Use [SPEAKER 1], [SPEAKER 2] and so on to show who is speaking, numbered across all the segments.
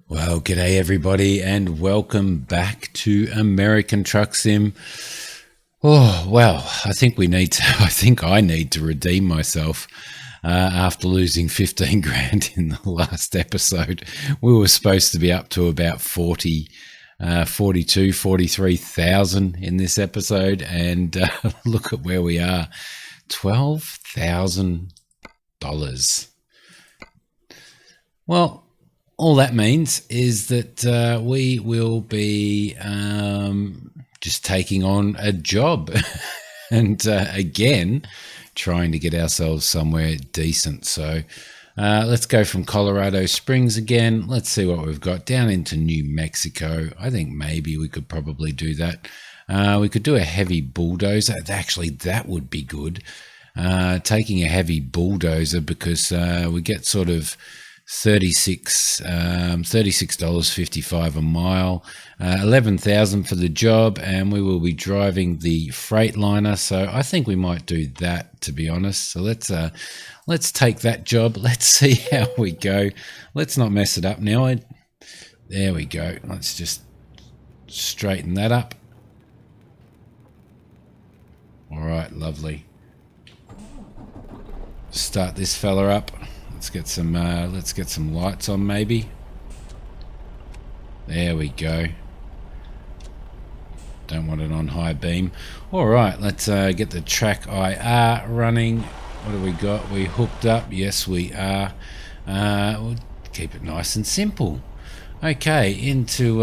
[SPEAKER 1] Well, g'day everybody, and welcome back to American Truck Sim. Oh, well, I think I need to redeem myself after losing 15 grand in the last episode. We were supposed to be up to about 43,000 in this episode, and look at where we are, $12,000. Well, all that means is that we will be just taking on a job and again trying to get ourselves somewhere decent. So let's go from Colorado Springs again. Let's see what we've got down into New Mexico. I think maybe we could probably do that. We could do a heavy bulldozer. Actually, that would be good. Taking a heavy bulldozer because we get sort of $36.55 a mile, 11,000 for the job, and we will be driving the Freightliner. So I think we might do that, to be honest. So let's take that job. Let's see how we go. Let's not mess it up now. There we go. Let's just straighten that up. All right, lovely. Start this fella up. Let's get some lights on, maybe. There we go. Don't want it on high beam. All right, let's get the track IR running. What do we got? We hooked up. Yes, we are. We'll keep it nice and simple. Okay, into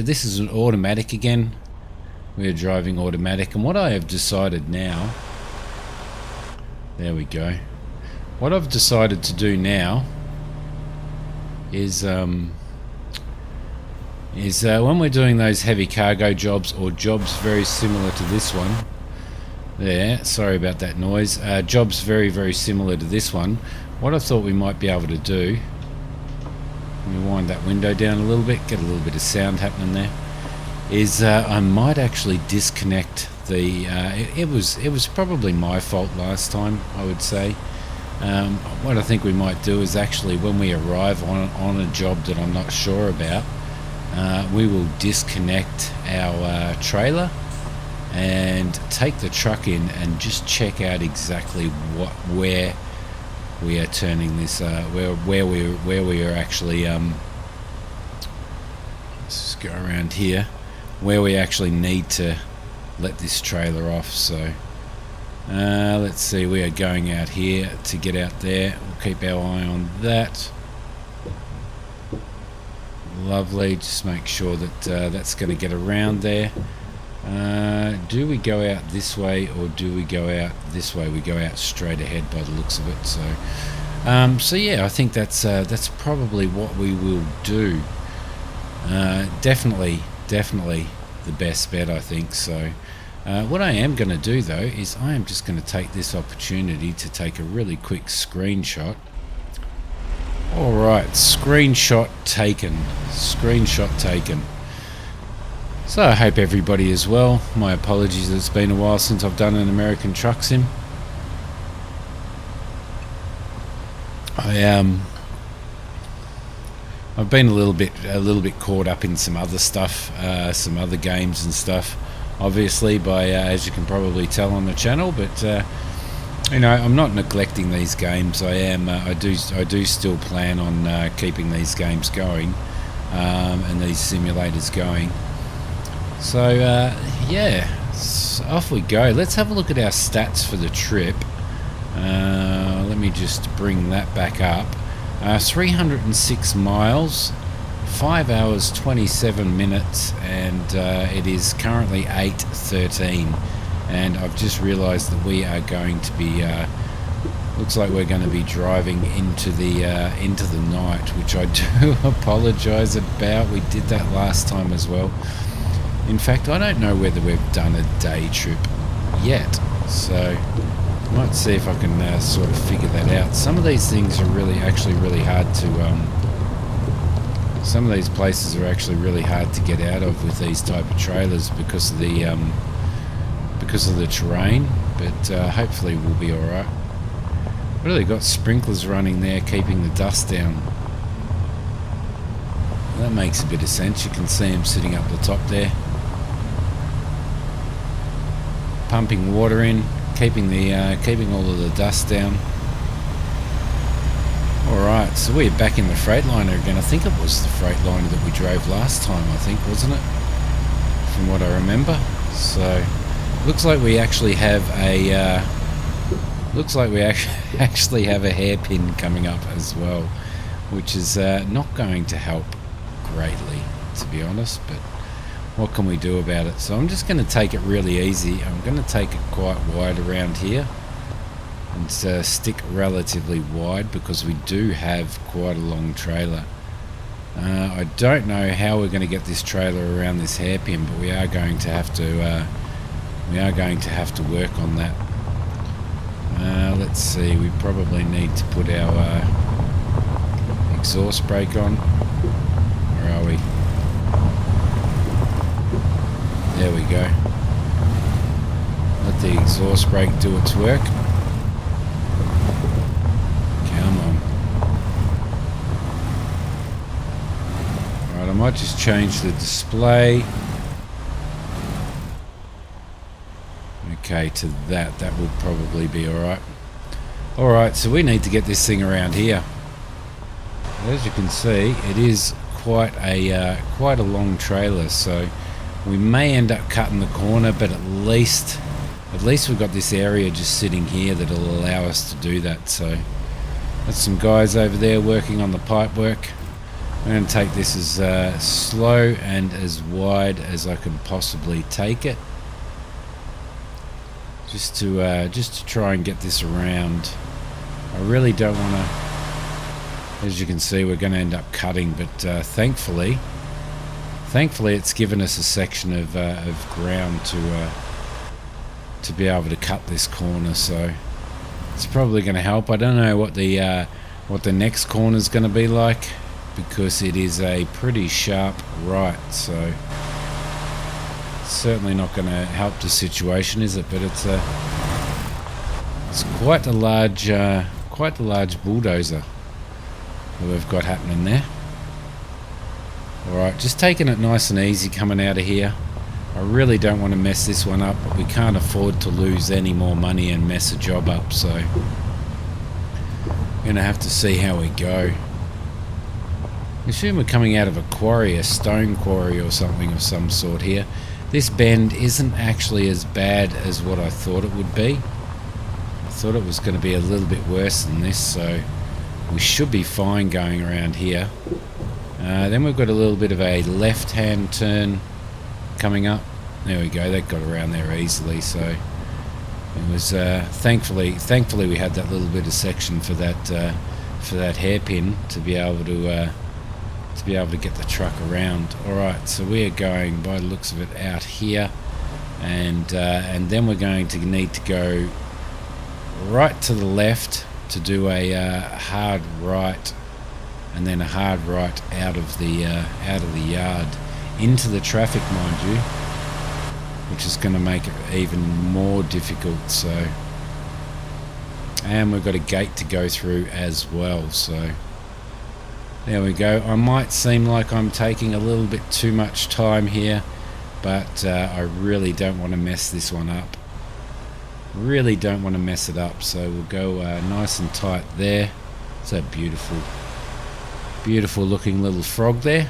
[SPEAKER 1] this is an automatic again. We're driving automatic, and what I have decided now. There we go. What I've decided to do now is when we're doing those heavy cargo jobs or jobs very similar to this one, there, sorry about that noise, jobs very, very similar to this one, what I thought we might be able to do, let me wind that window down a little bit, get a little bit of sound happening there, is I might actually disconnect the, it was probably my fault last time, I would say. What I think we might do is actually, when we arrive on a job that I'm not sure about, we will disconnect our trailer and take the truck in and just check out exactly where we are turning this, where we are actually. Let's just go around here, where we actually need to let this trailer off. So. Let's see, we are going out here to get out there. We'll keep our eye on that. Lovely, just make sure that that's going to get around there. Do we go out this way or do we go out this way? We go out straight ahead by the looks of it. So yeah, I think that's probably what we will do. Definitely the best bet, I think. So. What I am going to do though is I am just going to take this opportunity to take a really quick screenshot. Alright, screenshot taken. So I hope everybody is well. My apologies, it's been a while since I've done an American Truck Sim. I've been a little bit caught up in some other stuff, some other games and stuff. Obviously, by as you can probably tell on the channel, but you know, I'm not neglecting these games. I do still plan on keeping these games going and these simulators going. So yeah, off we go. Let's have a look at our stats for the trip. Let me just bring that back up. 306 miles. 5 hours 27 minutes, and it is currently 8:13, and I've just realized that we are going to be looks like we're going to be driving into the night, which I do apologize about. We did that last time as well. In fact, I don't know whether we've done a day trip yet, so I might see if I can sort of figure that out. Some of these things are really hard to some of these places are actually really hard to get out of with these type of trailers because of the terrain, but hopefully we'll be alright. Really got sprinklers running there keeping the dust down. That makes a bit of sense. You can see him sitting up the top there, pumping water in, keeping all of the dust down. Alright, so we're back in the Freightliner again. I think it was the Freightliner that we drove last time, I think, wasn't it? From what I remember. So, looks like we actually have a actually have a hairpin coming up as well, which is not going to help greatly, to be honest, but what can we do about it? So I'm just going to take it really easy. I'm going to take it quite wide around here and stick relatively wide because we do have quite a long trailer. I don't know how we're going to get this trailer around this hairpin, but we are going to have to work on that. Let's see, we probably need to put our exhaust brake on. Where are we? There we go. Let the exhaust brake do its work. Come on. Right, I might just change the display. Okay, to that would probably be alright. Alright, so we need to get this thing around here. As you can see, it is quite a long trailer, so we may end up cutting the corner, but at least we've got this area just sitting here that'll allow us to do that. So there's some guys over there working on the pipe work. I'm going to take this as slow and as wide as I can possibly take it, just to try and get this around. I really don't want to. As you can see, we're going to end up cutting, but thankfully it's given us a section of ground to be able to cut this corner, so it's probably going to help. I don't know what the next corner is going to be like, because it is a pretty sharp right, so it's certainly not going to help the situation, is it? But it's quite a large bulldozer that we've got happening there. Alright, just taking it nice and easy coming out of here. I really don't want to mess this one up, but we can't afford to lose any more money and mess a job up, so I'm going to have to see how we go. I assume we're coming out of a quarry, a stone quarry or something of some sort here. This bend isn't actually as bad as what I thought it would be. I thought it was going to be a little bit worse than this, so we should be fine going around here. Then we've got a little bit of a left-hand turn coming up. There we go. That got around there easily. So it was thankfully we had that little bit of section for that hairpin to be able to get the truck around. All right. So we are going, by the looks of it, out here, and then we're going to need to go right to the left to do a hard right, and then a hard right out of the yard into the traffic, mind you, which is going to make it even more difficult. So, and we've got a gate to go through as well. So there we go. I might seem like I'm taking a little bit too much time here, but I really don't want to mess this one up. Really don't want to mess it up, so we'll go nice and tight there. It's a beautiful looking little frog there.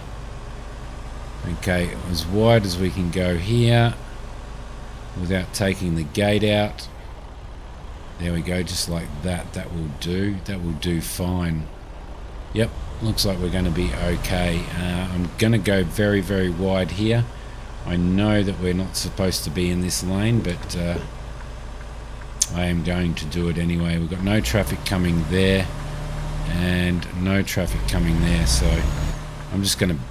[SPEAKER 1] Okay, as wide as we can go here without taking the gate out. There we go, just like that. That will do. That will do fine. Yep, looks like we're going to be okay. I'm going to go very, very wide here. I know that we're not supposed to be in this lane, but I am going to do it anyway. We've got no traffic coming there and no traffic coming there, so I'm just going to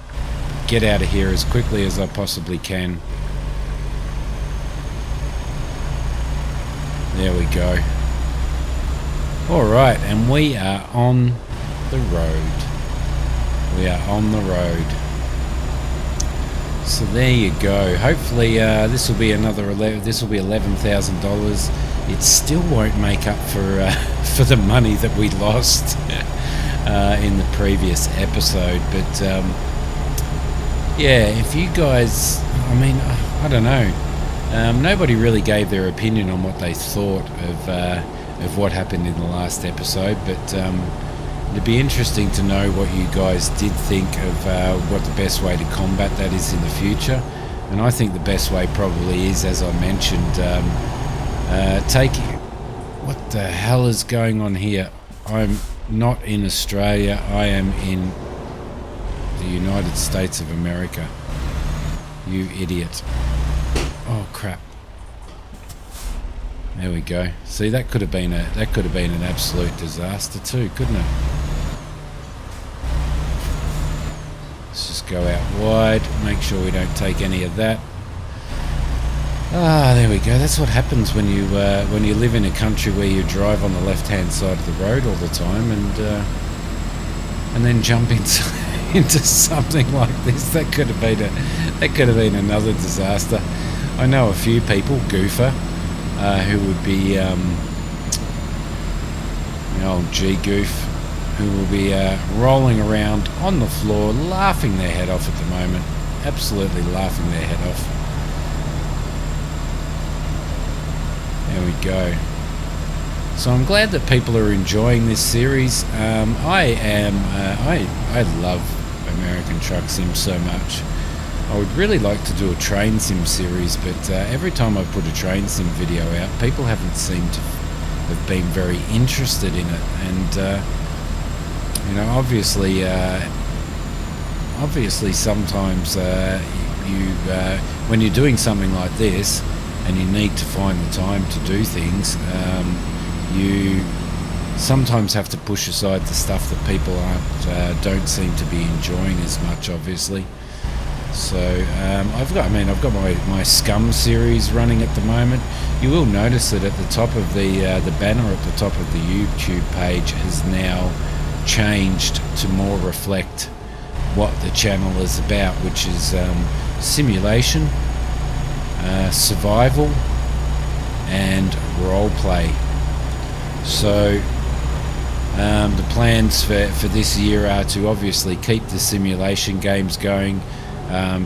[SPEAKER 1] get out of here as quickly as I possibly can. There we go. Alright, and we are on the road. We are on the road. So there you go. Hopefully this will be $11,000. It still won't make up for the money that we lost in the previous episode, but yeah, if you guys, I mean, I don't know. Nobody really gave their opinion on what they thought of what happened in the last episode, but it'd be interesting to know what you guys did think of what the best way to combat that is in the future. And I think the best way probably is, as I mentioned, taking... What the hell is going on here? I'm not in Australia. I am in the United States of America. You idiot. Oh crap. There we go. See, that could have been an absolute disaster too, couldn't it? Let's just go out wide, make sure we don't take any of that. Ah, there we go. That's what happens when you live in a country where you drive on the left-hand side of the road all the time, and then jump into something like this. That could have been another disaster. I know a few people, Goofer, who would be old G-Goof, who will be rolling around on the floor, laughing their head off at the moment. Absolutely laughing their head off. There we go. So I'm glad that people are enjoying this series. I love American Truck Sim so much. I would really like to do a train sim series, but every time I put a train sim video out, people haven't seemed to have been very interested in it. And obviously sometimes when you're doing something like this and you need to find the time to do things, you sometimes have to push aside the stuff that people don't seem to be enjoying as much, obviously. So I've got my Scum series running at the moment. You will notice that at the top of the banner at the top of the YouTube page has now changed to more reflect what the channel is about, which is simulation, survival, and role play. So the plans for this year are to obviously keep the simulation games going,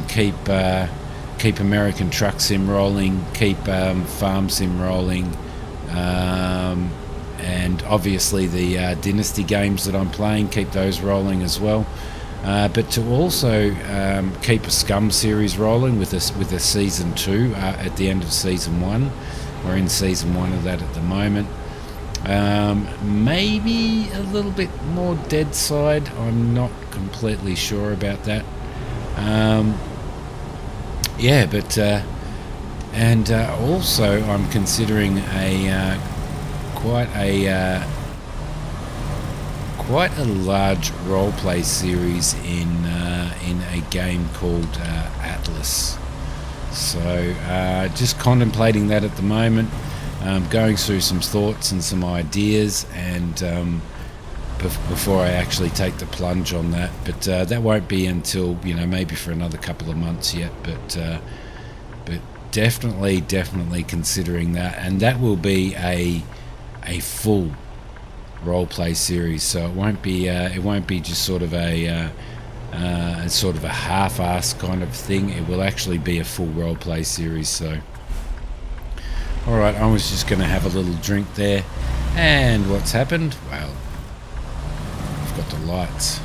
[SPEAKER 1] keep American Truck Sim rolling, keep Farm Sim rolling, and obviously the Dynasty games that I'm playing, keep those rolling as well. But to also keep a Scum series rolling with a season 2 at the end of season 1. We're in season 1 of that at the moment. Maybe a little bit more Dead Side. I'm not completely sure about that. Also I'm considering quite a large roleplay series in a game called Atlas. So just contemplating that at the moment, going through some thoughts and some ideas, and before I actually take the plunge on that. But that won't be until maybe for another couple of months yet. But definitely considering that, and that will be a full roleplay series. So it won't be just sort of a half-assed kind of thing. It will actually be a full roleplay series. So alright, I was just going to have a little drink there, and what's happened? Well, I've got the lights.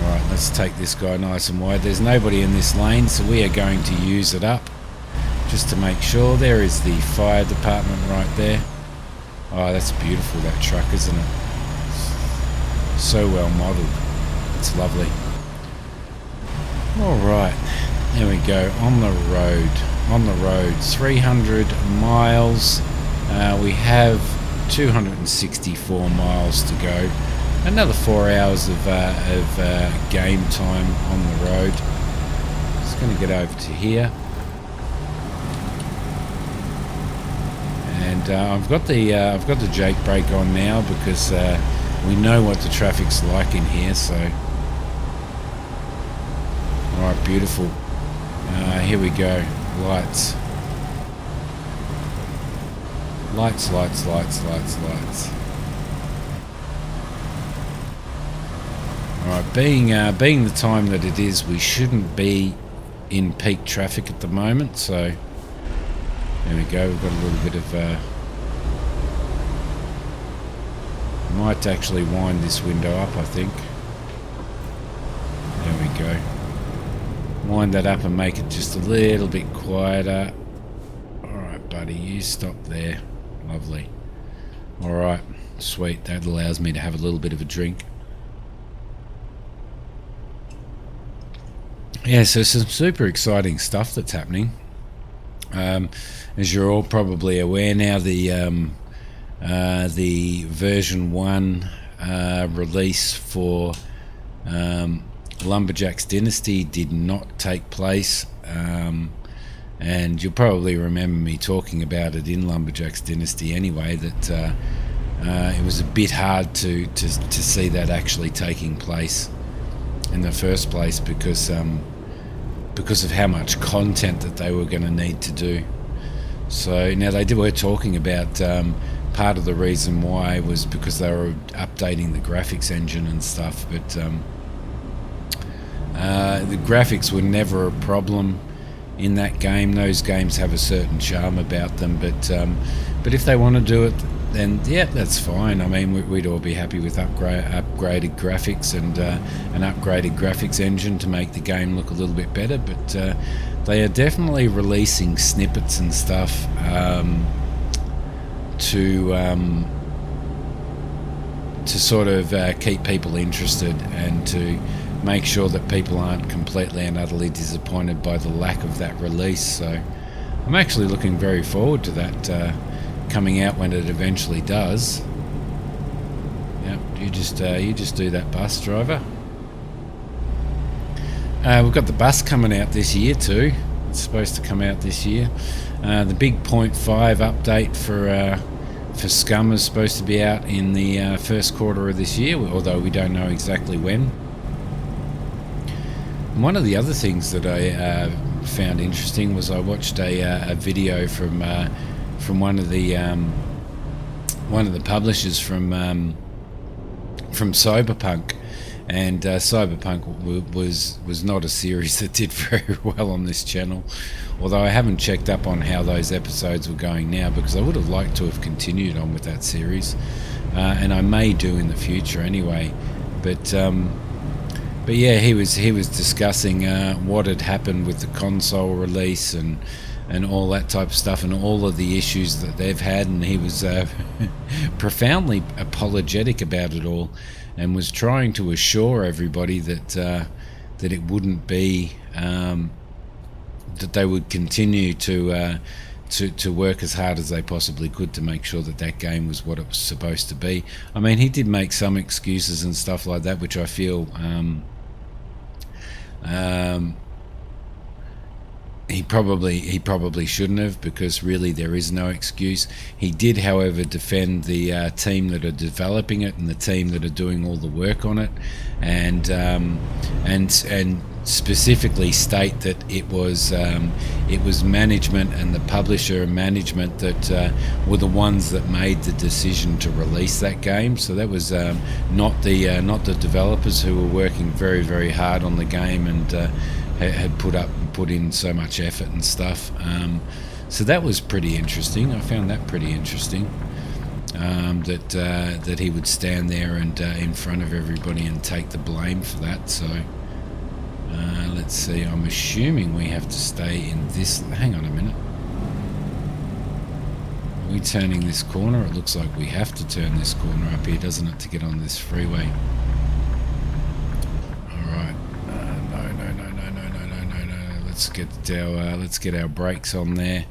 [SPEAKER 1] Alright, let's take this guy nice and wide. There's nobody in this lane, so we are going to use it up just to make sure. There is the fire department right there. Oh, that's beautiful, that truck, isn't it? So well modelled. It's lovely. Alright, there we go, on the road. 300 miles. We have 264 miles to go. Another 4 hours of game time on the road. Just going to get over to here. And I've got the Jake brake on now because we know what the traffic's like in here. So, all right, beautiful. Here we go. Lights. Alright, being the time that it is, we shouldn't be in peak traffic at the moment, so there we go. We've got a little bit of might actually wind this window up, I think. There we go. Wind that up and make it just a little bit quieter. Alright, buddy, you stop there. Lovely. Alright, sweet. That allows me to have a little bit of a drink. Yeah, so some super exciting stuff that's happening. As you're all probably aware now, the version 1 release for Lumberjack's Dynasty did not take place, and you'll probably remember me talking about it in Lumberjack's Dynasty anyway, that it was a bit hard to see that actually taking place in the first place because of how much content that they were going to need to do. So now were talking about part of the reason why was because they were updating the graphics engine and stuff, but the graphics were never a problem in that game. Those games have a certain charm about them, but if they want to do it, then yeah, that's fine. I mean, we'd all be happy with upgraded graphics and an upgraded graphics engine to make the game look a little bit better, but they are definitely releasing snippets and stuff to sort of keep people interested and to make sure that people aren't completely and utterly disappointed by the lack of that release. So I'm actually looking very forward to that coming out when it eventually does. Yep, you just do that, bus driver. We've got the bus coming out this year too. It's supposed to come out this year. The big 0.5 update for Scum is supposed to be out in the first quarter of this year, although we don't know exactly when. And one of the other things that I found interesting was I watched a video from one of the publishers from Cyberpunk, and Cyberpunk was not a series that did very well on this channel, although I haven't checked up on how those episodes were going now, because I would have liked to have continued on with that series, and I may do in the future anyway. But yeah, he was discussing what had happened with the console release and all that type of stuff and all of the issues that they've had, and he was profoundly apologetic about it all, and was trying to assure everybody that it wouldn't be that they would continue to work as hard as they possibly could to make sure that that game was what it was supposed to be. I mean, he did make some excuses and stuff like that, which I feel he probably shouldn't have, because really there is no excuse. He did, however, defend the team that are developing it and the team that are doing all the work on it, and specifically state that it was management and the publisher management that were the ones that made the decision to release that game. So that was not the developers, who were working very, very hard on the game and had put in so much effort and stuff. So that was pretty interesting. I found that pretty interesting, that he would stand there and in front of everybody and take the blame for that. So let's see, I'm assuming we have to stay in this. Hang on a minute. Are we turning this corner? It looks like we have to turn this corner up here, doesn't it, to get on this freeway? Alright. No. Let's get our brakes on there.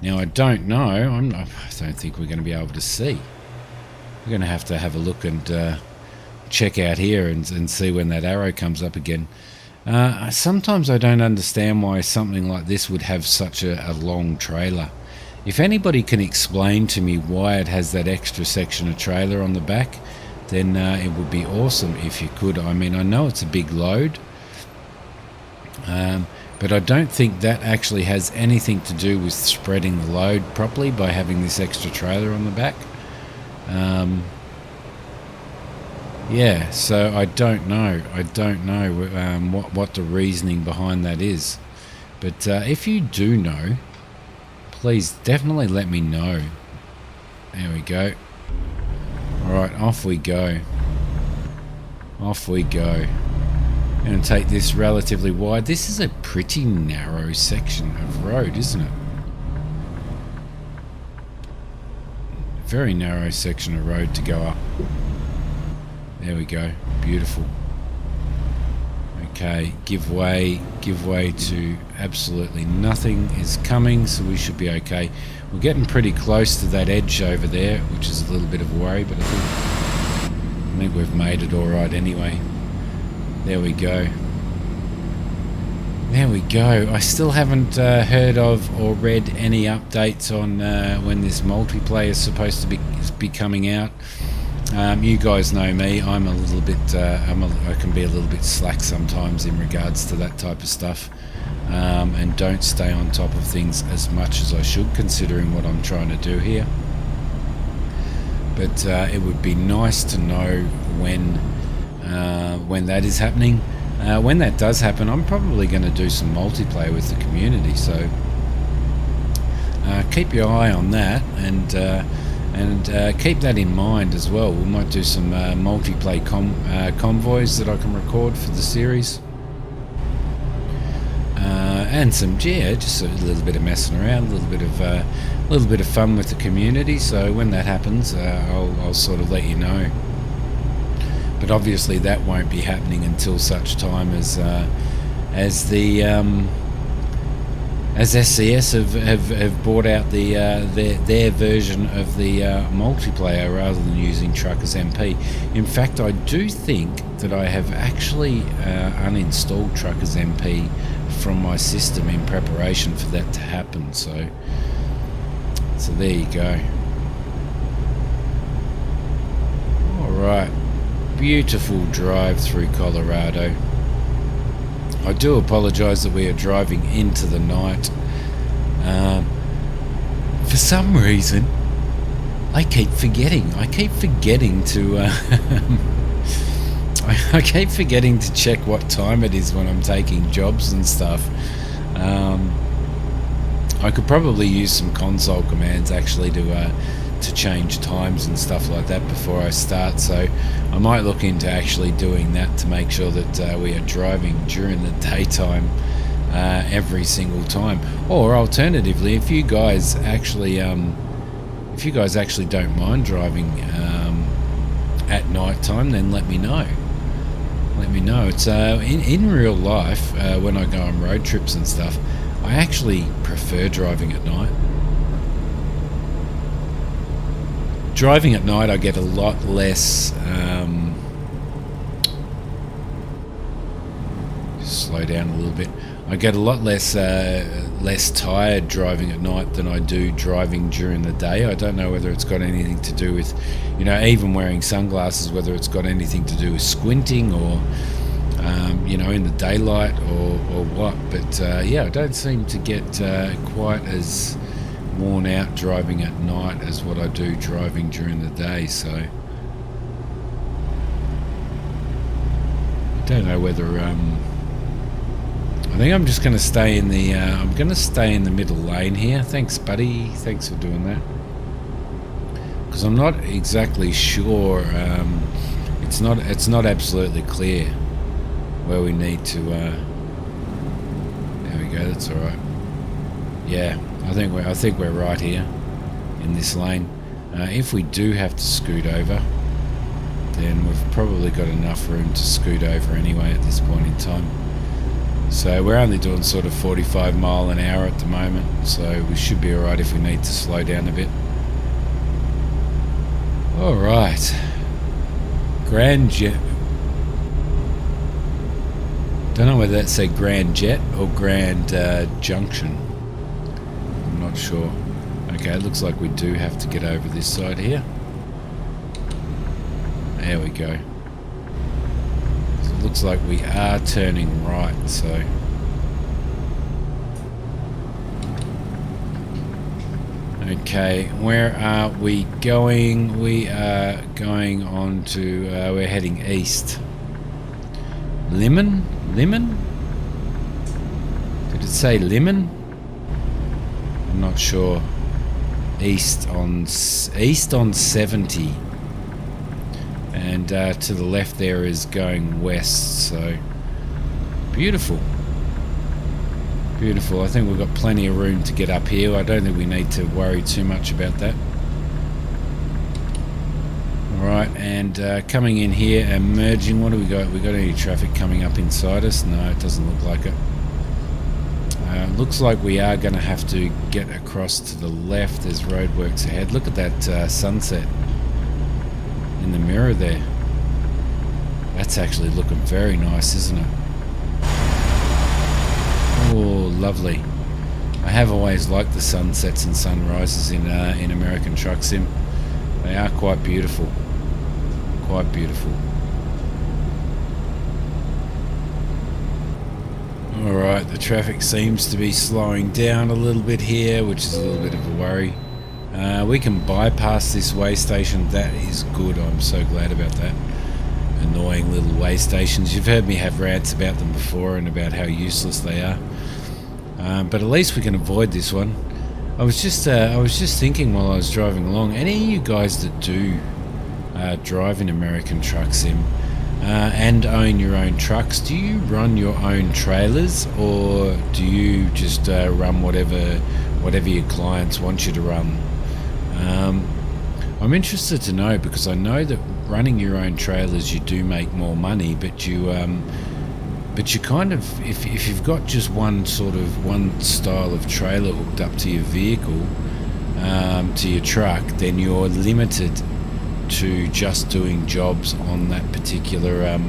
[SPEAKER 1] Now, I don't know. I don't think we're going to be able to see. We're going to have a look and check out here and see when that arrow comes up again. Sometimes I don't understand why something like this would have such a long trailer. If anybody can explain to me why it has that extra section of trailer on the back, then it would be awesome if you could. I mean, I know it's a big load, but I don't think that actually has anything to do with spreading the load properly by having this extra trailer on the back. Yeah, so I don't know. What the reasoning behind that is. But if you do know, please definitely let me know. There we go. Alright, off we go. Off we go. And take this relatively wide. This is a pretty narrow section of road, isn't it? Very narrow section of road to go up. There we go. Beautiful. Okay, give way to absolutely nothing is coming, so we should be okay. We're getting pretty close to that edge over there, which is a little bit of a worry, but I think we've made it alright anyway. There we go. There we go. I still haven't heard of or read any updates on when this multiplayer is supposed to be coming out. You guys know me. I'm a little bit. I can be a little bit slack sometimes in regards to that type of stuff, and don't stay on top of things as much as I should, considering what I'm trying to do here. But it would be nice to know when that is happening. When that does happen, I'm probably going to do some multiplayer with the community. So keep your eye on that, and keep that in mind as well. We might do some multiplayer convoys that I can record for the series, and some just a little bit of messing around, a little bit of fun with the community. So when that happens, I'll sort of let you know. But obviously that won't be happening until such time as SCS have brought out their version of the multiplayer rather than using Truckers MP. In fact, I do think that I have actually uninstalled Truckers MP from my system in preparation for that to happen. So there you go. All right, beautiful drive through Colorado. I do apologise that we are driving into the night. For some reason, I keep forgetting. I keep forgetting to. I keep forgetting to check what time it is when I'm taking jobs and stuff. I could probably use some console commands actually to change times and stuff like that before I start, so I might look into actually doing that to make sure that we are driving during the daytime every single time. Or alternatively, if you guys actually don't mind driving at night time, then let me know. It's in real life, when I go on road trips and stuff, I actually prefer driving at night. Driving at night, I get a lot less. Slow down a little bit. I get a lot less tired driving at night than I do driving during the day. I don't know whether it's got anything to do with, even wearing sunglasses, whether it's got anything to do with squinting or, in the daylight or what. But yeah, I don't seem to get quite as worn out driving at night as what I do driving during the day. So I don't know whether I think I'm just going to stay in the middle lane here. Thanks, buddy. Thanks for doing that. Because I'm not exactly sure. It's not absolutely clear where we need to. There we go. That's all right. Yeah, I think we're right here in this lane. If we do have to scoot over, then we've probably got enough room to scoot over anyway at this point in time. So we're only doing sort of 45 mile an hour at the moment, so we should be alright if we need to slow down a bit. Alright. Grand Jet. Don't know whether that said Grand Jet or Grand Junction. I'm not sure. Okay, it looks like we do have to get over this side here. There we go. Looks like we are turning right, so Okay, where are we going? We are going on to, we're heading east. Lemon? Lemon? Did it say lemon? I'm not sure. East on 70. And to the left there is going west, so beautiful. Beautiful. I think we've got plenty of room to get up here. I don't think we need to worry too much about that. Alright, and coming in here and merging, what do we got? We got any traffic coming up inside us? No, it doesn't look like it. Looks like we are going to have to get across to the left. There's roadworks ahead. Look at that sunset in the mirror there. That's actually looking very nice, isn't it? Oh, lovely. I have always liked the sunsets and sunrises in American Truck Sim. They are quite beautiful. Quite beautiful. Alright, the traffic seems to be slowing down a little bit here, which is a little bit of a worry. We can bypass this way station. That is good. I'm so glad about that. Annoying little way stations. You've heard me have rants about them before and about how useless they are. But at least we can avoid this one. I was just thinking while I was driving along, any of you guys that do drive in American Truck Sim and own your own trucks, do you run your own trailers, or do you just run whatever your clients want you to run? I'm interested to know, because I know that running your own trailers you do make more money, but you kind of, if you've got just one style of trailer hooked up to your vehicle, to your truck, then you're limited to just doing jobs on that particular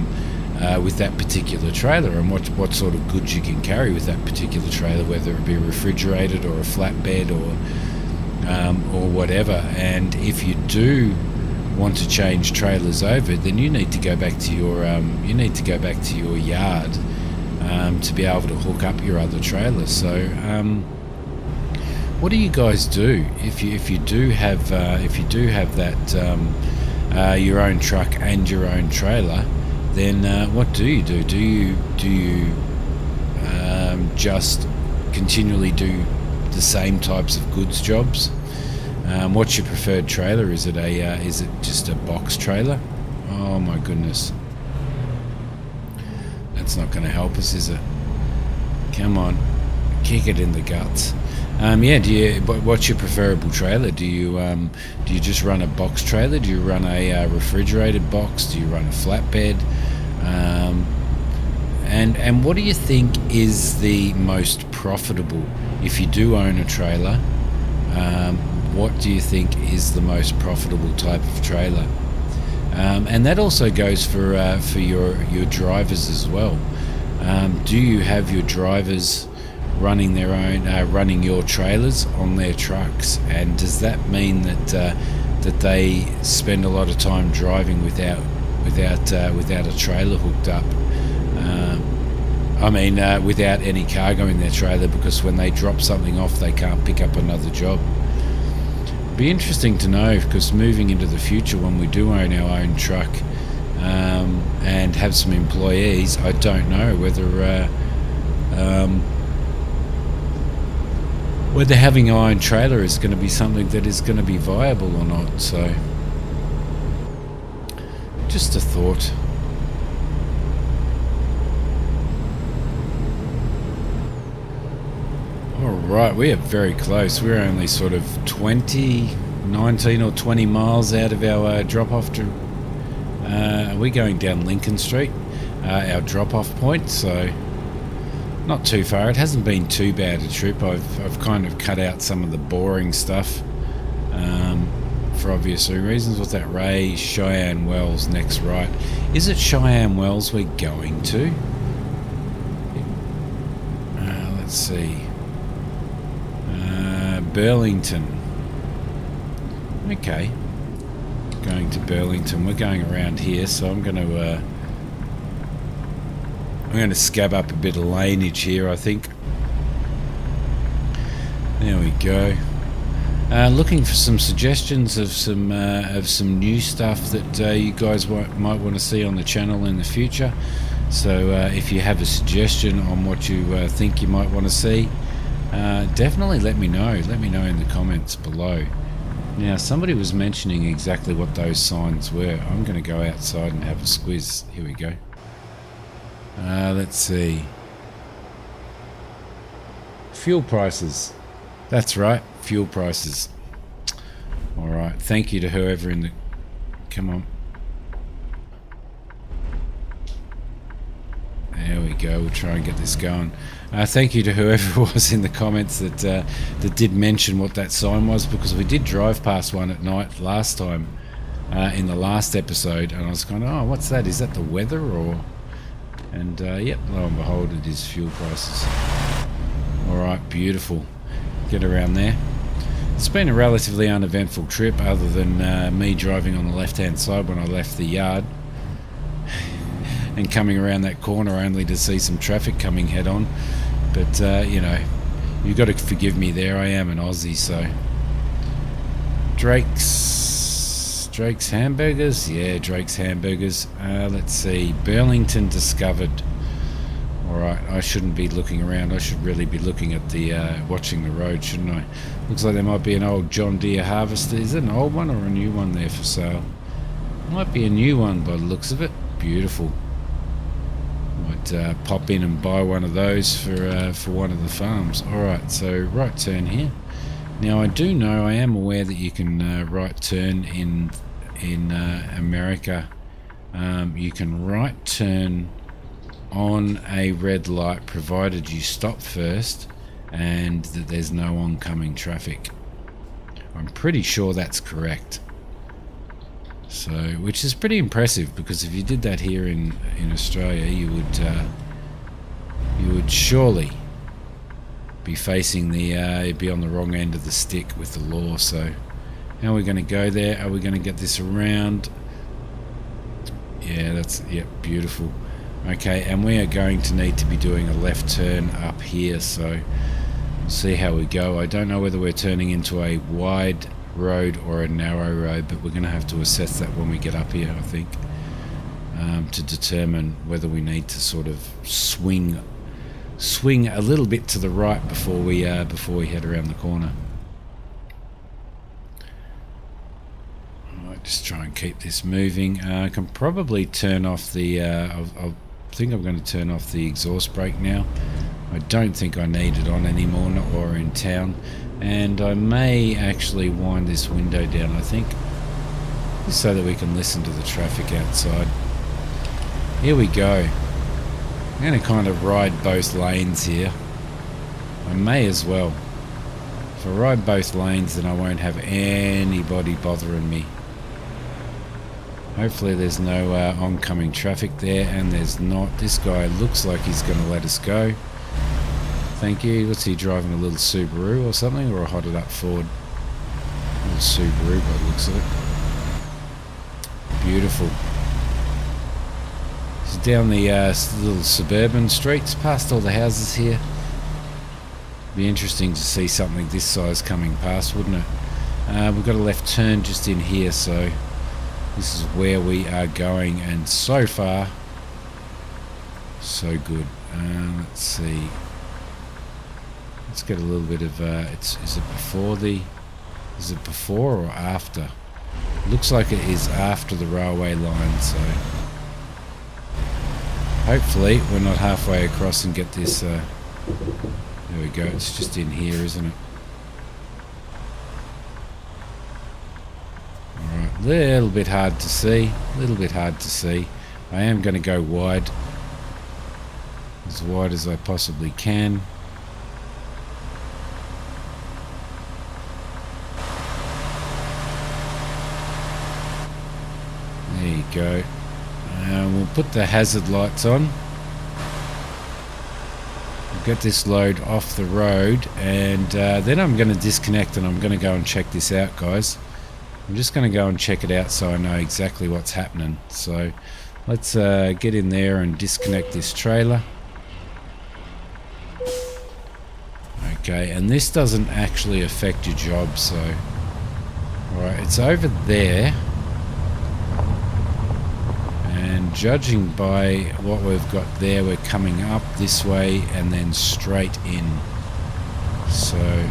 [SPEAKER 1] with that particular trailer, and what sort of goods you can carry with that particular trailer, whether it be refrigerated or a flatbed or whatever. And if you do want to change trailers over, then you need to go back to your yard to be able to hook up your other trailer. So what do you guys do if you do have that your own truck and your own trailer? Then what do you do? Do you just continually do the same types of goods jobs? What's your preferred trailer? Is it just a box trailer? Oh my goodness, that's not going to help us, is it? Come on, kick it in the guts. What's your preferable trailer? Do you just run a box trailer? Do you run a refrigerated box? Do you run a flatbed? And what do you think is the most profitable? If you do own a trailer, what do you think is the most profitable type of trailer? And that also goes for your drivers as well. Do you have your drivers running their own, running your trailers on their trucks? And does that mean that they spend a lot of time driving without a trailer hooked up? Without any cargo in their trailer, because when they drop something off, they can't pick up another job. Be interesting to know, because moving into the future, when we do own our own truck and have some employees, I don't know whether having our own trailer is going to be something that is going to be viable or not. So just a thought. Alright, we are very close. We're only sort of 19 or 20 miles out of our drop-off. We're going down Lincoln Street, our drop-off point, so not too far. It hasn't been too bad a trip. I've kind of cut out some of the boring stuff for obvious reasons. What's that? Ray Cheyenne Wells next right. Is it Cheyenne Wells we're going to? Let's see. Burlington. Okay. Going to Burlington. We're going around here, so I'm going to scab up a bit of laneage here, I think. There we go. Looking for some suggestions of some new stuff that you guys might want to see on the channel in the future. So if you have a suggestion on what you think you might want to see, definitely let me know. Let me know in the comments below. Now, somebody was mentioning exactly what those signs were. I'm going to go outside and have a squiz. Here we go. Let's see. Fuel prices. That's right, fuel prices. Alright, thank you to whoever in the... Come on. There we go, we'll try and get this going. Thank you to whoever was in the comments that did mention what that sign was, because we did drive past one at night last time, in the last episode, and I was kind of, oh, what's that? Is that the weather, or... And, yep, lo and behold, it is fuel prices. Alright, beautiful. Get around there. It's been a relatively uneventful trip, other than me driving on the left-hand side when I left the yard. And coming around that corner only to see some traffic coming head-on. But, you know, you've got to forgive me there. I am an Aussie, so... Drake's Hamburgers? Yeah, Drake's Hamburgers. Let's see. Burlington discovered. Alright, I shouldn't be looking around. I should really be looking at the, watching the road, shouldn't I? Looks like there might be an old John Deere Harvester. Is it an old one or a new one there for sale? Might be a new one by the looks of it. Beautiful. Might pop in and buy one of those for one of the farms. Alright, so right turn here. Now I do know, I am aware that you can right turn in America. You can right turn on a red light provided you stop first and that there's no oncoming traffic. I'm pretty sure that's correct. So, which is pretty impressive, because if you did that here in Australia, you would surely be facing the be on the wrong end of the stick with the law. So how are we going to go there? Are we going to get this around? Yeah, that's, yep, beautiful. Okay, and we are going to need to be doing a left turn up here, so we'll see how we go. I don't know whether we're turning into a wide road or a narrow road, but we're going to have to assess that when we get up here, I think, to determine whether we need to sort of swing a little bit to the right before we head around the corner. Alright, just try and keep this moving. I can probably turn off the I think I'm going to turn off the exhaust brake now. I don't think I need it on anymore, not while we're in town. And I may actually wind this window down, I think, just so that we can listen to the traffic outside. Here we go. I'm going to kind of ride both lanes here. I may as well. If I ride both lanes, then I won't have anybody bothering me. Hopefully there's no oncoming traffic there, and there's not. This guy looks like he's going to let us go. Thank you. What's he driving, a little Subaru or something, or a hotted up Ford? A little Subaru by the looks of it. Beautiful. He's down the little suburban streets, past all the houses here. Be interesting to see something this size coming past, wouldn't it? We've got a left turn just in here, so this is where we are going, and so far so good. Let's see, let's get a little bit of is it before or after? Looks like it is after the railway line, so hopefully we're not halfway across and get this there we go, it's just in here, isn't it? Alright, a little bit hard to see. I am going to go wide. As wide as I possibly can. There you go. We'll put the hazard lights on. Get this load off the road, and then I'm going to disconnect and I'm going to go and check this out, guys. I'm just going to go and check it out so I know exactly what's happening. So let's get in there and disconnect this trailer. Okay, and this doesn't actually affect your job, so alright, it's over there, and judging by what we've got there, we're coming up this way and then straight in. So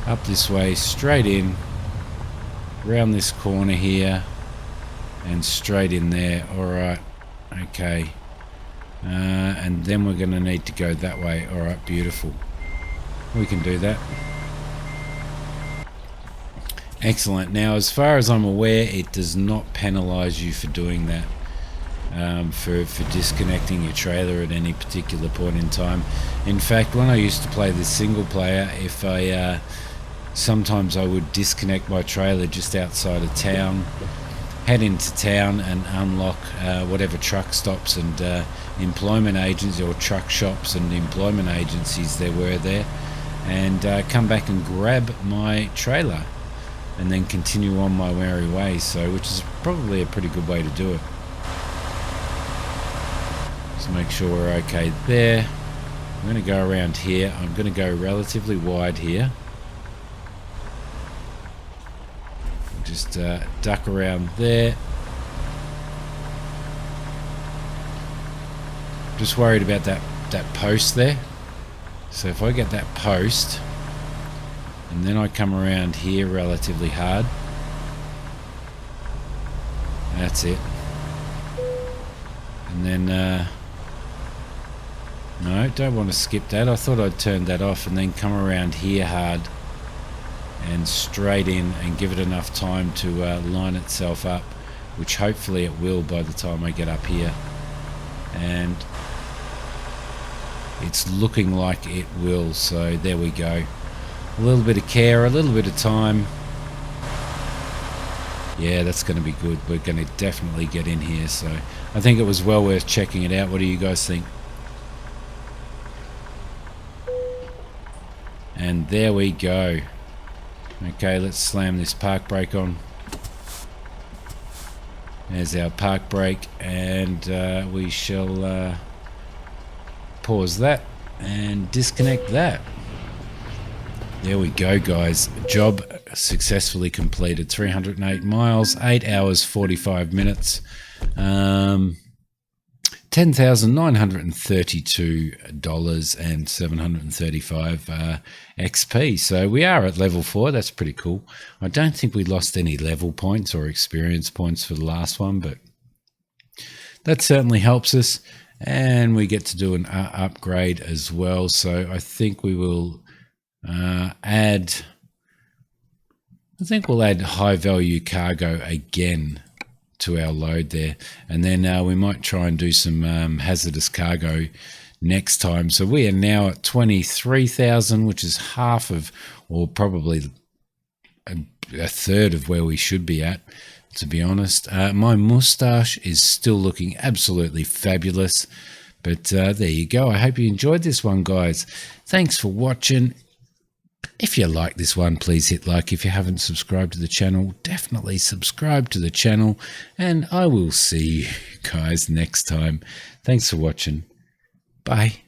[SPEAKER 1] up this way, straight in, round this corner here, and straight in there. Alright, okay. And then we're going to need to go that way. Alright, beautiful. We can do that. Excellent. Now, as far as I'm aware, it does not penalise you for doing that, for disconnecting your trailer at any particular point in time. In fact, when I used to play this single player, if I sometimes I would disconnect my trailer just outside of town, head into town and unlock whatever truck stops and employment agencies, or truck shops and employment agencies there were there, and come back and grab my trailer and then continue on my merry way. So, which is probably a pretty good way to do it. So make sure we're okay there. I'm going to go around here. I'm going to go relatively wide here. Just duck around there. Just worried about that post there. So if I get that post and then I come around here relatively hard, that's it. And then no, don't want to skip that. I thought I'd turn that off and then come around here hard and straight in and give it enough time to line itself up, which hopefully it will by the time I get up here. And it's looking like it will, so there we go. A little bit of care, a little bit of time. Yeah, that's going to be good. We're going to definitely get in here, so I think it was well worth checking it out. What do you guys think? And there we go. Okay, let's slam this park brake on. There's our park brake, and we shall pause that and disconnect that. There we go, guys. Job successfully completed. 308 miles, 8 hours 45 minutes, $10,932 and 735 XP. So we are at level 4. That's pretty cool. I don't think we lost any level points or experience points for the last one, but that certainly helps us. And we get to do an upgrade as well. So I think we will add high value cargo again to our load there, and then we might try and do some hazardous cargo next time. So we are now at 23,000, which is half of, or probably a third of where we should be at, to be honest. My mustache is still looking absolutely fabulous, but there you go. I hope you enjoyed this one, guys. Thanks for watching. If you like this one, please hit like. If you haven't subscribed to the channel, definitely subscribe to the channel, and I will see you guys next time. Thanks for watching. Bye.